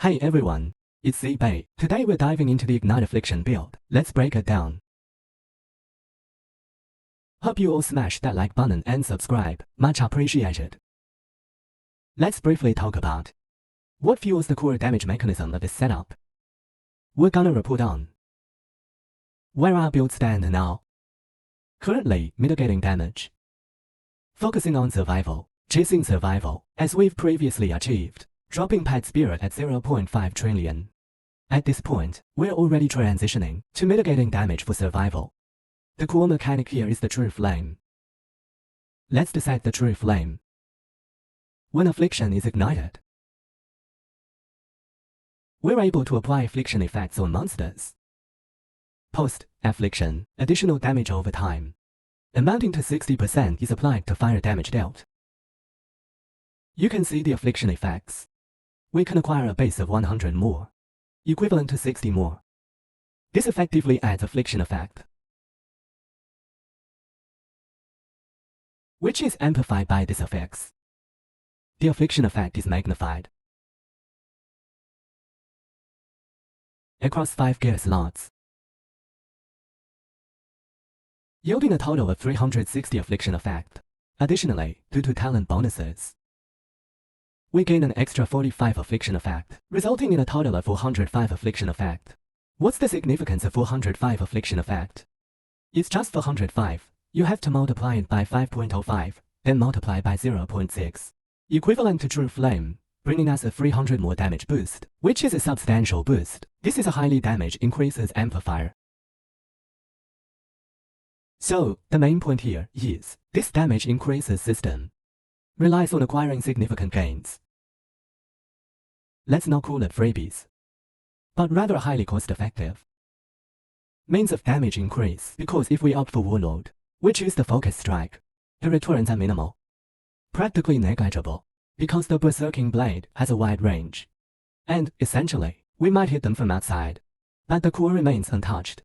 Hey everyone, it's Bay. Today we're diving into the Ignite Affliction build. Let's break it down. Hope you all smash that like button and subscribe, much appreciated. Let's briefly talk about what fuels the core damage mechanism of this setup. We're gonna report on where our build stand now, currently mitigating damage, focusing on survival, chasing survival, as we've previously achieved, dropping pet spirit at 0.5 trillion. At this point, we're already transitioning to mitigating damage for survival. The core mechanic here is the true flame. Let's dissect the true flame. When affliction is ignited, we're able to apply affliction effects on monsters. Post-affliction, additional damage over time, amounting to 60% is applied to fire damage dealt. You can see the affliction effects. We can acquire a base of 100 more, equivalent to 60 more. This effectively adds affliction effect, which is amplified by these effects. The affliction effect is magnified across 5 gear slots, yielding a total of 360 affliction effect. Additionally, due to talent bonuses, we gain an extra 45 affliction effect, resulting in a total of 405 affliction effect. What's the significance of 405 affliction effect? It's just 405. You have to multiply it by 5.05, then multiply by 0.6, equivalent to true flame, bringing us a 300 more damage boost, which is a substantial boost. This is a highly damage increases amplifier. So, the main point here is, this damage increases system relies on acquiring significant gains. Let's not call it freebies, but rather highly cost-effective means of damage increase, because if we opt for Warlord, we choose the Focus Strike, the returns are minimal, practically negligible, because the Berserking Blade has a wide range, and, essentially, we might hit them from outside, but the core remains untouched.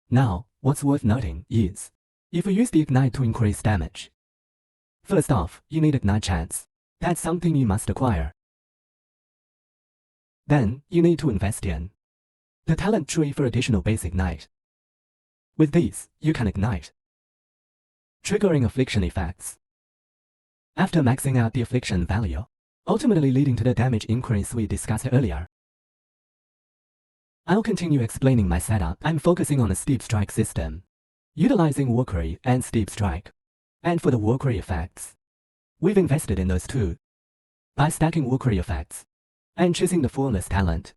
Now, what's worth noting is, if we use the Ignite to increase damage, first off, you need Ignite Chance. That's something you must acquire. Then, you need to invest in the talent tree for additional base Ignite. With these, you can ignite, triggering affliction effects. After maxing out the affliction value, ultimately leading to the damage increase we discussed earlier. I'll continue explaining my setup. I'm focusing on a Steep Strike system, utilizing Warcry and Steep Strike. And for the Warcry effects, we've invested in those too, by stacking Warcry effects and choosing the Formless talent.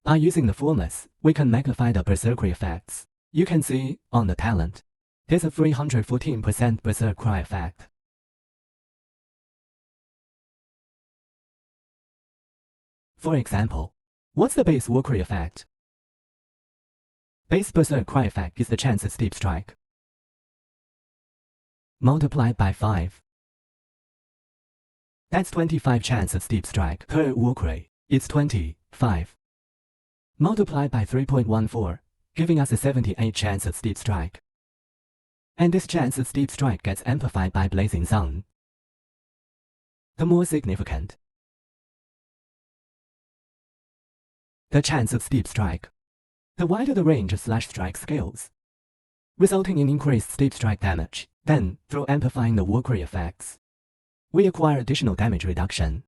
By using the Formless, we can magnify the Berserker effects. You can see, on the talent, there's a 314% Berserker effect. For example, what's the base Warcry effect? Base Berserker effect is the chance of Steep Strike, multiplied by 5. That's 25 chance of Steep Strike per Warcry. It's 25. Multiplied by 3.14, giving us a 78 chance of Steep Strike. And this chance of Steep Strike gets amplified by Blazing Sun. The more significant the chance of Steep Strike, the wider the range of slash strike skills, resulting in increased Steep Strike damage. Then, through amplifying the Warcry effects, we acquire additional damage reduction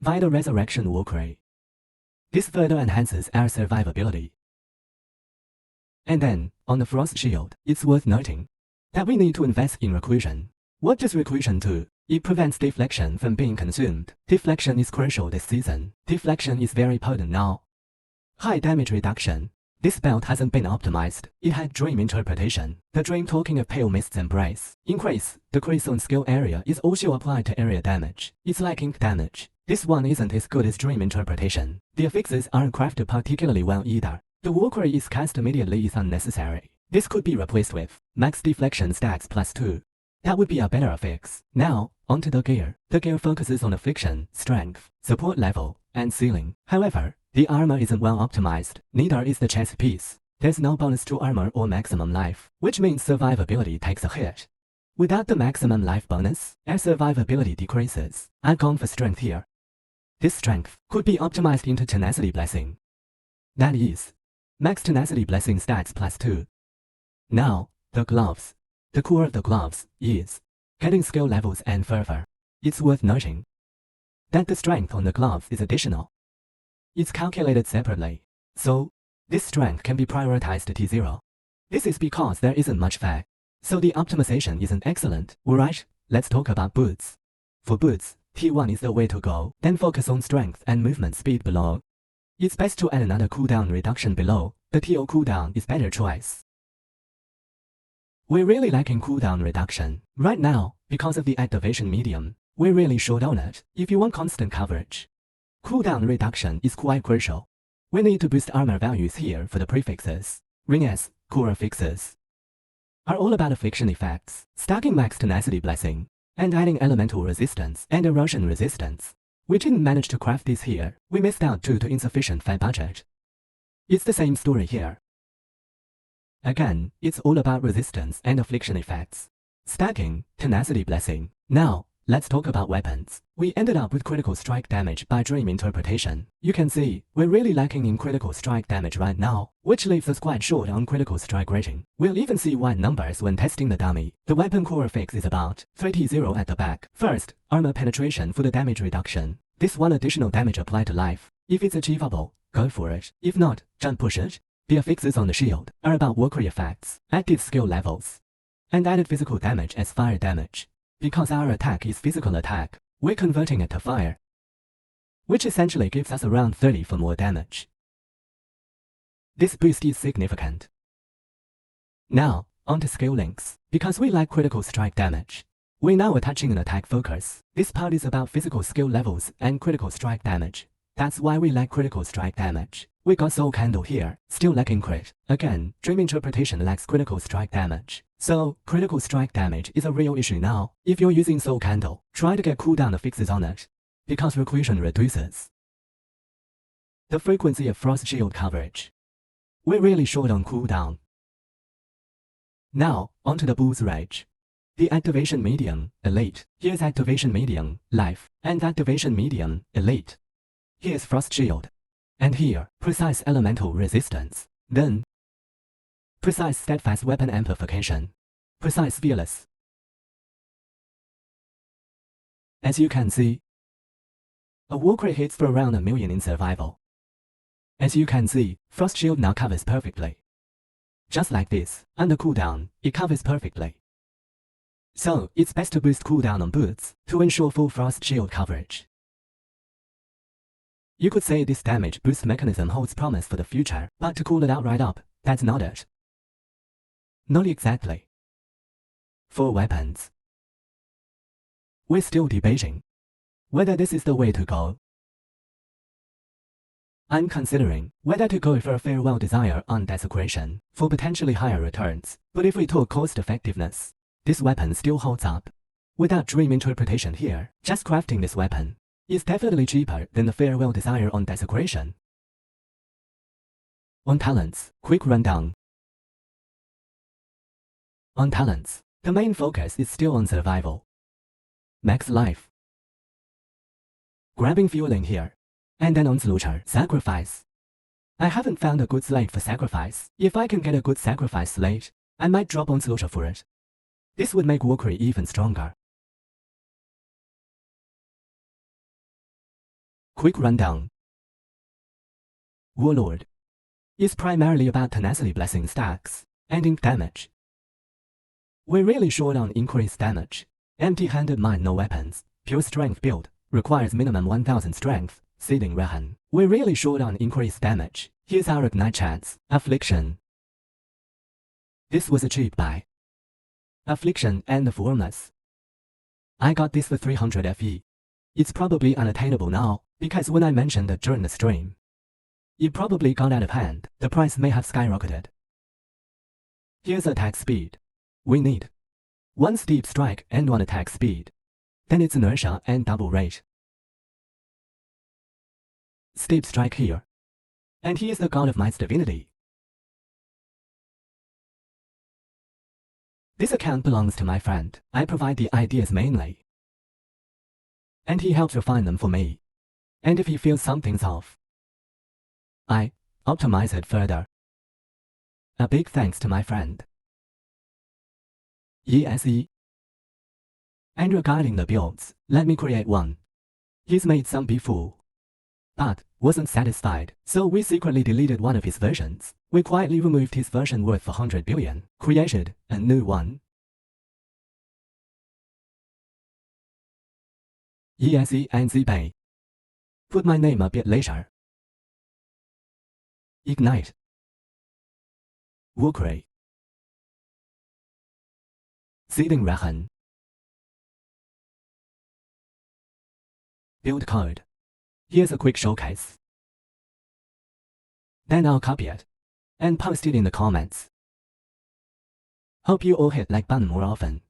via the Resurrection Warcry. This further enhances our survivability. And then, on the Frost Shield, it's worth noting that we need to invest in Reclusion. What does Reclusion do? It prevents deflection from being consumed. Deflection is crucial this season. Deflection is very potent now. High damage reduction. This belt hasn't been optimized. It had Dream Interpretation. The Dream Talking of Pale Mist's Embrace. Increase, decrease on skill area is also applied to area damage. It's like ink damage. This one isn't as good as Dream Interpretation. The affixes aren't crafted particularly well either. The Warcry is cast immediately is unnecessary. This could be replaced with Max Deflection Stacks +2. That would be a better affix. Now, onto the gear. The gear focuses on affliction, strength, support level, and ceiling. However, the armor isn't well optimized, neither is the chest piece. There's no bonus to armor or maximum life, which means survivability takes a hit. Without the maximum life bonus, as survivability decreases, I've gone for strength here. This strength could be optimized into tenacity blessing. That is, max tenacity blessing stats +2. Now, the gloves. The core of the gloves is getting skill levels and fervor. It's worth noting that the strength on the gloves is additional. It's calculated separately, so this strength can be prioritized to T0. This is because there isn't much fag, so the optimization isn't excellent. Alright, let's talk about boots. For boots, T1 is the way to go, then focus on strength and movement speed below. It's best to add another cooldown reduction below. The TO cooldown is better choice. We're really lacking cooldown reduction right now because of the activation medium. We're really short on it if you want constant coverage. Cooldown reduction is quite crucial. We need to boost armor values here for the prefixes. Ring S, core fixes are all about affliction effects, stacking max tenacity blessing, and adding elemental resistance and erosion resistance. We didn't manage to craft this here. We missed out due to insufficient fat budget. It's the same story here. Again, it's all about resistance and affliction effects. Stacking, tenacity blessing. Now, let's talk about weapons. We ended up with critical strike damage by dream interpretation. You can see, we're really lacking in critical strike damage right now, which leaves us quite short on critical strike rating. We'll even see white numbers when testing the dummy. The weapon core fix is about 30 at the back. First, armor penetration for the damage reduction. This one additional damage applied to life. If it's achievable, go for it. If not, don't push it. The affixes on the shield are about workery effects, active skill levels, and added physical damage as fire damage. Because our attack is physical attack, we're converting it to fire, which essentially gives us around 30 for more damage. This boost is significant. Now, onto skill links. Because we lack critical strike damage, we're now attaching an attack focus. This part is about physical skill levels and critical strike damage. That's why we lack critical strike damage. We got Soul Candle here, still lacking crit. Again, Dream Interpretation lacks critical strike damage. So, critical strike damage is a real issue now. If you're using Soul Candle, try to get cooldown affixes on it, because reclusion reduces the frequency of Frost Shield coverage. We're really short on cooldown. Now, onto the Bull's Rage. The activation medium, Elite. Here's activation medium, Life, and activation medium, Elite. Here's Frost Shield. And here, precise elemental resistance. Then, precise steadfast weapon amplification. Precise fearless. As you can see, a workery hits for around 1 million in survival. As you can see, Frost Shield now covers perfectly. Just like this, under cooldown, it covers perfectly. So, it's best to boost cooldown on boots to ensure full Frost Shield coverage. You could say this damage boost mechanism holds promise for the future, but to cool it out right up, that's not it. Not exactly. For weapons, we're still debating whether this is the way to go. I'm considering whether to go for a Farewell Desire on Desecration for potentially higher returns, but if we talk cost effectiveness, this weapon still holds up. Without Dream Interpretation here, just crafting this weapon is definitely cheaper than the Farewell Desire on Desecration. On talents, quick rundown. On talents, the main focus is still on survival. Max life. Grabbing fueling here. And then on Slucher, sacrifice. I haven't found a good slate for sacrifice. If I can get a good sacrifice slate, I might drop on Slucher for it. This would make workery even stronger. Quick rundown. Warlord is primarily about tenacity blessing stacks and ink damage. We're really short on increased damage. Empty-handed mine, no weapons. Pure strength build requires minimum 1000 strength. Seething Rehan. We're really short on increased damage. Here's our Ignite chance. Affliction. This was a cheap buy. Affliction and the Formless. I got this for 300 FE. It's probably unattainable now, because when I mentioned it during the stream, it probably got out of hand. The price may have skyrocketed. Here's attack speed. We need 1 steep strike and 1 attack speed. Then it's inertia and double rate. Steep strike here. And here's the God of Might's divinity. This account belongs to my friend. I provide the ideas mainly, and he helps refine them for me. And if he feels something's off, I optimize it further. A big thanks to my friend. ESE. And regarding the builds, let me create one. He's made some before, but wasn't satisfied, so we secretly deleted one of his versions. We quietly removed his version worth 100 billion, created a new one. ESE and ZBay. Put my name a bit later. Ignite. Workery. Seething Rehan. Build code. Here's a quick showcase. Then I'll copy it and post it in the comments. Hope you all hit like button more often.